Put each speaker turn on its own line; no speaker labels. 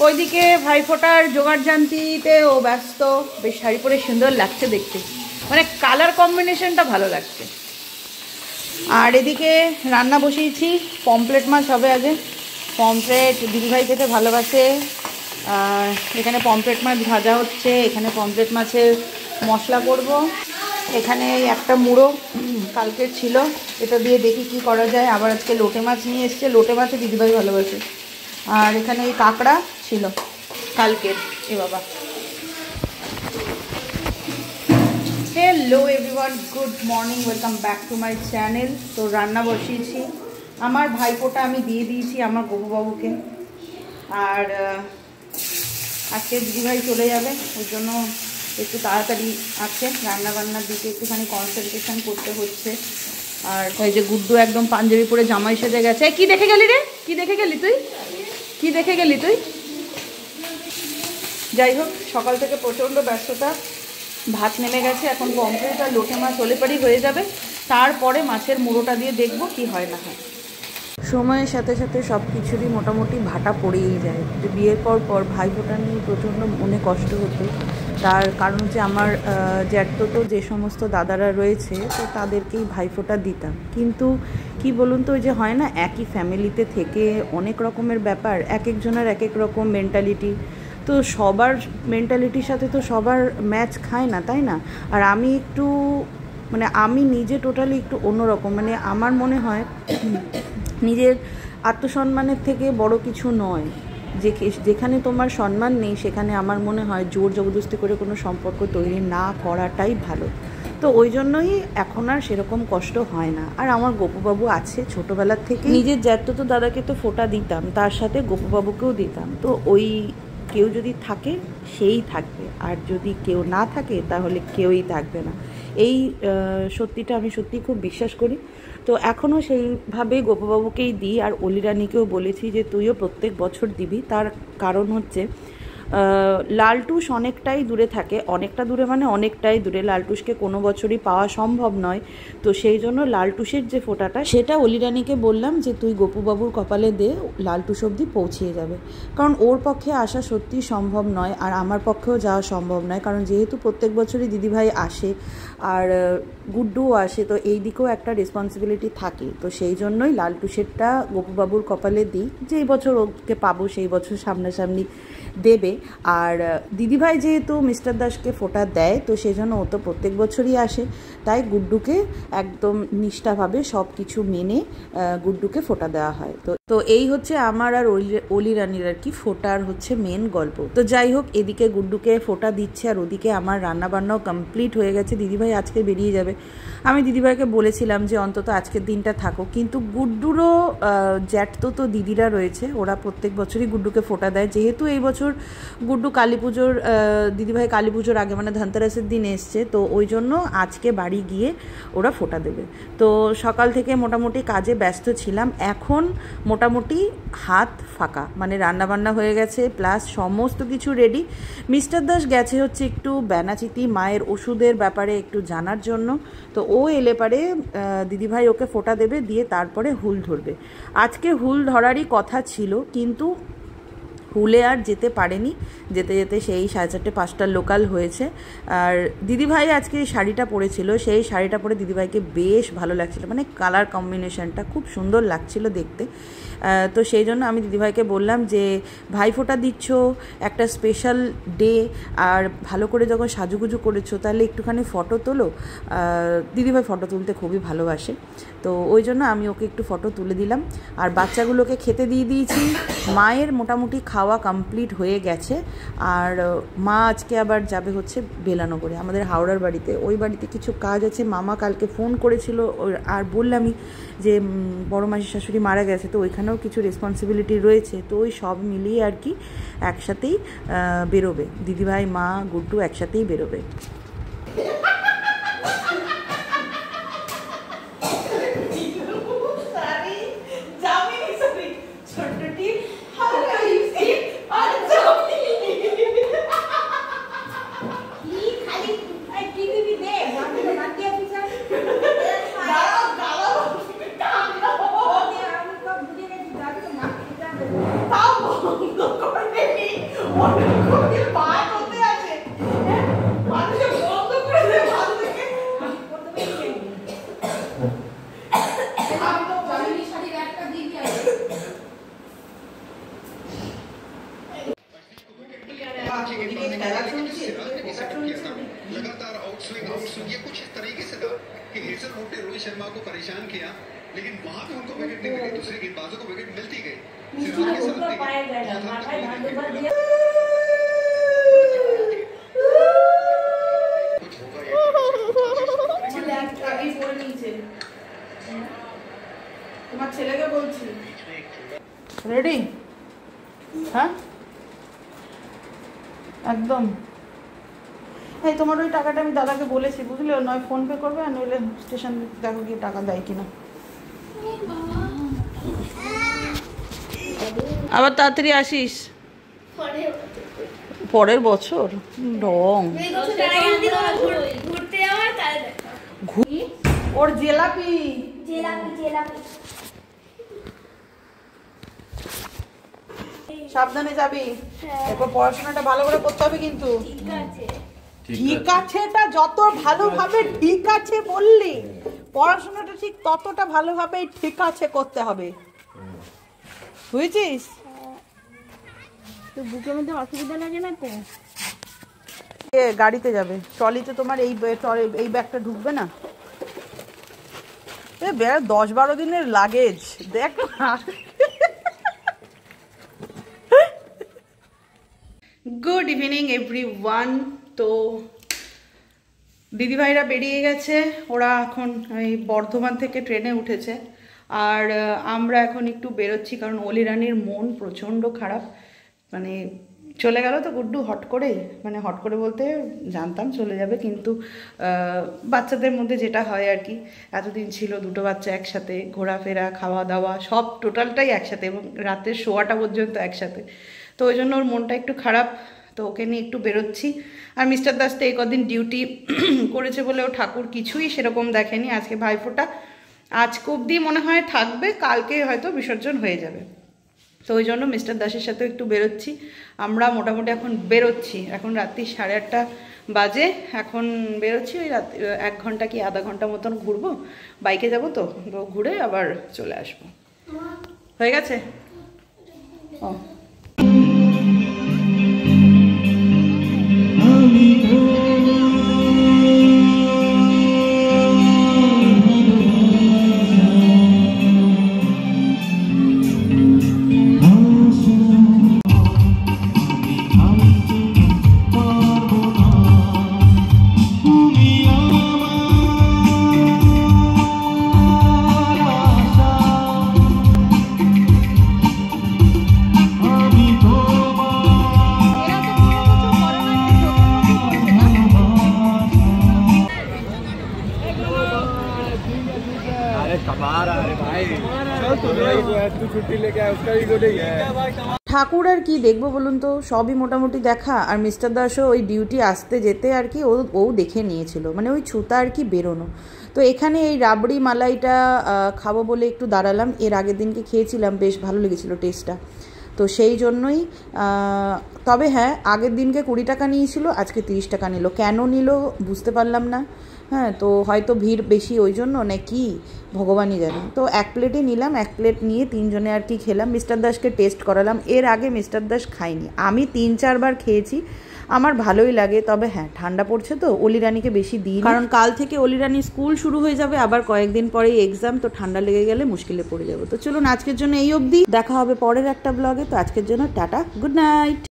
ওইদিকে ভাইফোঁটার জোগাড় জান্তিতে ও ব্যস্ত। বেশ শাড়ি পরে সুন্দর লাগছে দেখতে, মানে কালার কম্বিনেশনটা ভালো লাগছে। আর এদিকে রান্না বসিয়েছি, পমফ্রেট মাছ হবে আগে। পমফ্রেট দিদিভাই খেতে ভালোবাসে। আর এখানে পমফ্রেট মাছ ভাজা হচ্ছে, এখানে পমফ্রেট মাছের মশলা করব। এখানে একটা মুড়ো কালকের ছিল, এটা দিয়ে দেখি কি করা যায়। আবার আজকে লোটে মাছ নিয়ে এসছে, লোটে মাছও দিদিভাই ভালোবাসে। আর এখানে এই কাঁকড়া ছিল কালকের। এ বাবা, hello everyone, good morning, welcome back to my channel. তো রান্না বসিয়েছি, আমার ভাইপোটা আমি দিয়ে দিয়েছি আমার গপুবাবুকে। আর আজকে দিদিভাই চলে যাবে, ওই জন্য একটু তাড়াতাড়ি আছে, রান্নাবান্নার দিকে একটুখানি কনসেন্ট্রেশন করতে হচ্ছে। আর ওই যে গুড্ডু একদম পাঞ্জাবি পরে জামাই সেজে গেছে। কি দেখে গেলি রে, কি দেখে গেলি তুই, কি দেখে গেলি তুই? যাই হোক, সকাল থেকে প্রচণ্ড ব্যস্ততা। ভাত নেমে গেছে, এখন পমফ্রেট আর লোটে মাছ হলে পরেই হয়ে যাবে। তারপরে মাছের মুড়োটা দিয়ে দেখবো কি হয় না হয়। সময়ের সাথে সাথে সব কিছুরই মোটামুটি ভাটা পড়েই যায়। যে বিয়ের পর ভাইফোঁটা নিয়ে প্রচণ্ড মনে কষ্ট হতো। তার কারণ হচ্ছে আমার জ্যাঠতো যে সমস্ত দাদারা রয়েছে, তো তাদেরকেই ভাইফোঁটা দিতাম। কিন্তু কি বলুন তো, ওই যে হয় না, একই ফ্যামিলিতে থেকে অনেক রকমের ব্যাপার, এক একজনের এক এক রকম মেন্টালিটি। তো সবার মেন্টালিটির সাথে তো সবার ম্যাচ খায় না, তাই না? আর আমি একটু মানে আমি নিজে টোটালি একটু অন্যরকম। মানে আমার মনে হয় নিজের আত্মসম্মানের থেকে বড় কিছু নয়। যেখানে তোমার সম্মান নেই সেখানে আমার মনে হয় জোর জবরদস্তি করে কোনো সম্পর্ক তৈরি না করাটাই ভালো। তো ওই জন্যই এখন আর সেরকম কষ্ট হয় না। আর আমার গপুবাবু আছে ছোটোবেলার থেকে, নিজের জ্যাঠতো দাদাকে তো ফোঁটা দিতাম, তার সাথে গপুবাবুকেও দিতাম। তো ওই কেউ যদি থাকে সেই থাকবে, আর যদি কেউ না থাকে তাহলে কেউই থাকবে না। এই সত্যিটা আমি সত্যিই খুব বিশ্বাস করি। তো এখনও সেইভাবেই গপুবাবুকেই দিই। আর অলিরানিকেও বলেছি যে তুইও প্রত্যেক বছর দিবি। তার কারণ হচ্ছে লালটুস অনেকটাই দূরে থাকে, অনেকটা দূরে মানে অনেকটাই দূরে। লালটুসকে কোনো বছরই পাওয়া সম্ভব নয়। তো সেই জন্য লালটুসের যে ফোঁটাটা, সেটা অলিরানিকে বললাম যে তুই গপুবাবুর কপালে দে, লালটুস অবধি পৌঁছিয়ে যাবে। কারণ ওর পক্ষে আসা সত্যি সম্ভব নয়, আর আমার পক্ষেও যাওয়া সম্ভব নয়। কারণ যেহেতু প্রত্যেক বছরই দিদিভাই আসে আর গুড্ডুও আসে, তো এই দিকেও একটা রেসপন্সিবিলিটি থাকে। তো সেই জন্যই লালটুসেরটা গপুবাবুর কপালে দিই, যেই বছর ওকে পাবো সেই বছর সামনাসামনি দেবে। আর দিদিভাই যেহেতু মিস্টার দাসকে ফোঁটা দেয়, তো সেই জন্য ও তো প্রত্যেক বছরই আসে, তাই গুড্ডুকে একদম নিষ্ঠাভাবে সব কিছু মেনে গুড্ডুকে ফোঁটা দেওয়া হয়। তো এই হচ্ছে আমার আর অলিরানির আর কি ফোঁটার হচ্ছে মেন গল্প। তো যাই হোক, এদিকে গুড্ডুকে ফোঁটা দিচ্ছে আর ওদিকে আমার রান্নাবান্নাও কমপ্লিট হয়ে গেছে। দিদিভাই আজকে বেরিয়ে যাবে। আমি দিদিভাইকে বলেছিলাম যে অন্তত আজকের দিনটা থাকো, কিন্তু গুড্ডুরও জ্যাঠতো তো দিদিরা রয়েছে, ওরা প্রত্যেক বছরই গুড্ডুকে ফোঁটা দেয়। যেহেতু এই বছর গুড্ডু কালী পুজোর দিদিভাই কালী পুজোর আগে মানে ধনতেরাসের দিন এসছে, তো ওই জন্য আজকে বাড়ি গিয়ে ওরা ফোঁটা দেবে। তো সকাল থেকে মোটামুটি কাজে ব্যস্ত ছিলাম, এখন মোটামুটি হাত ফাঁকা। মানে রান্নাবান্না হয়ে গেছে, প্লাস সমস্ত কিছু রেডি। মিস্টার দাস গেছে হচ্ছে একটু বেনাচিতি মায়ের ওষুধের ব্যাপারে একটু জানার জন্য। তো ও এলে পারে দিদিভাই ওকে ফোঁটা দেবে, দিয়ে তারপরে হুল ধরবে। আজকে হুল ধরারই কথা ছিল, কিন্তু হুলে আর যেতে পারেনি। যেতে যেতে সেই 4:30-5টার লোকাল হয়েছে। আর দিদিভাই আজকে শাড়িটা পরেছিল, সেই শাড়িটা পরে দিদিভাইকে বেশ ভালো লাগছিল, মানে কালার কম্বিনেশনটা খুব সুন্দর লাগছিল দেখতে। তো সেই জন্য আমি দিদিভাইকে বললাম যে ভাইফোঁটা দিচ্ছ, একটা স্পেশাল ডে, আর ভালো করে যখন সাজুগুজু করেছো তাহলে একটুখানি ফটো তোলো। দিদিভাই ফটো তুলতে খুবই ভালোবাসে, তো ওই জন্য আমি ওকে একটু ফটো তুলে দিলাম। আর বাচ্চাগুলোকে খেতে দিয়ে দিয়েছি। মায়ের মোটামুটি খাওয়া কমপ্লিট হয়ে গেছে। আর মা আজকে আবার যাবে হচ্ছে বেলানগরে, আমাদের হাওড়ার বাড়িতে। ওই বাড়িতে কিছু কাজ আছে। মামা কালকে ফোন করেছিল, আর বললামই যে বড় মাসির শাশুড়ি মারা গেছে, তো ওইখানেও কিছু রেসপন্সিবিলিটি রয়েছে। তো ওই সব মিলিয়ে আর কি একসাথেই বেরোবে, দিদিভাই মা গুড্ডু একসাথেই বেরোবে।
लगातार आउटस्विंग ये कुछ इस तरीके से था कि हेजलवुड ने रोहित शर्मा को परेशान किया, लेकिन वहां पे उनको विकेट नहीं मिली, दूसरे गेंदबाजों को विकेट मिलती गई।
তোমার ছেলেকে বলছি রেডি? হ্যাঁ একদম। এই তোমার ওই টাকাটা আমি দাদাকে বলেছি বুঝলে, নয় ফোনপে করবে আর নইলে স্টেশন দেখো গিয়ে টাকা দেয় কিনা। আবার তাড়াতাড়ি আসিস পরের বছর। ঢং ওর জেলাপি সাবধানে যাবি, এরপর পড়াশোনাটা ভালো করে করতে হবে কিন্তু। ঠিক আছে, এটা যত ভালোভাবে ঠিক আছে বললি, পড়াশোনাটা ঠিক ততটা ভালোভাবে ঠিক আছে করতে হবে, বুঝেছিস?
তো বুকের মধ্যে অসুবিধা লাগে না তো?
গাড়িতে যাবে, ট্রলিতে তোমার এই ব্যাগটা ঢুকবে না। 10-12 দিনের লাগেজ দেখ না। Good evening everyone. তো দিদিভাইরা বেরিয়ে গেছে, ওরা এখন এই বর্ধমান থেকে ট্রেনে উঠেছে, আর আমরা এখন একটু বেরোচ্ছি কারণ অলি রানীর মন প্রচণ্ড খারাপ। মানে চলে গেল তো গুড্ডু হট করে, মানে হট করে বলতে জানতাম চলে যাবে, কিন্তু বাচ্চাদের মধ্যে যেটা হয় আর কি, এতদিন ছিল দুটো বাচ্চা একসাথে, ঘোরাফেরা খাওয়া দাওয়া সব টোটালটাই একসাথে, এবং রাতের শোয়াটা পর্যন্ত একসাথে। তো ওই জন্য ওর মনটা একটু খারাপ, তো ওকে নিয়ে একটু বেরোচ্ছি। আর মিস্টার দাস তো এই কদিন ডিউটি করেছে বলে ও ঠাকুর কিছুই সেরকম দেখেনি। আজকে ভাইফোঁটা, আজকে অবধি মনে হয় থাকবে, কালকে হয়তো বিসর্জন হয়ে যাবে। তো ওই জন্য মিস্টার দাসের সাথেও একটু বেরোচ্ছি। আমরা মোটামুটি এখন বেরোচ্ছি, এখন রাত্রি 8:30 বাজে, এখন বেরোচ্ছি। ওই রাত 1 ঘন্টা কি আধা ঘন্টা মতন ঘুরবো, বাইকে যাবো তো ঘুরে আবার চলে আসবো। হয়ে গেছে? ও ঠাকুর আর কি দেখবো বলুন তো, সবই মোটামুটি দেখা। আর মিস্টার দাসও ওই ডিউটি আসতে যেতে আর কি ও দেখে নিয়েছিল, মানে ওই ছুতা আর কি বেরোনো। তো এখানে এই রাবড়ি মালাইটা খাবো বলে একটু দাঁড়ালাম। এর আগের দিনকে খেয়েছিলাম, বেশ ভালো লেগেছিলো টেস্টটা, তো সেই জন্যই। তবে হ্যাঁ, আগের দিনকে 20 টাকা নিয়েছিল, আজকে 30 টাকা নিল। কেন নিল বুঝতে পারলাম না। হ্যাঁ, তো হয়তো ভিড় বেশি ওই জন্য না কি ভগবানই জানে। তো 1 প্লেটই নিলাম, 1 প্লেট নিয়ে 3 জনে আর কি খেলাম। মিস্টার দাসকে টেস্ট করালাম, এর আগে মিস্টার দাস খাইনি, আমি 3-4 বার খেয়েছি, আমার ভালোই লাগে। তবে হ্যাঁ, ঠান্ডা পড়ছে তো অলি রানীকে বেশি দিই, কারণ কাল থেকে অলি রানীর স্কুল শুরু হয়ে যাবে, আবার কয়েকদিন পরেই এক্সাম, তো ঠান্ডা লেগে গেলে মুশকিলে পড়ে যাবো। তো চলুন আজকের জন্য এই অবধি, দেখা হবে পরের একটা ব্লগে। তো আজকের জন্য টাটা, গুড নাইট।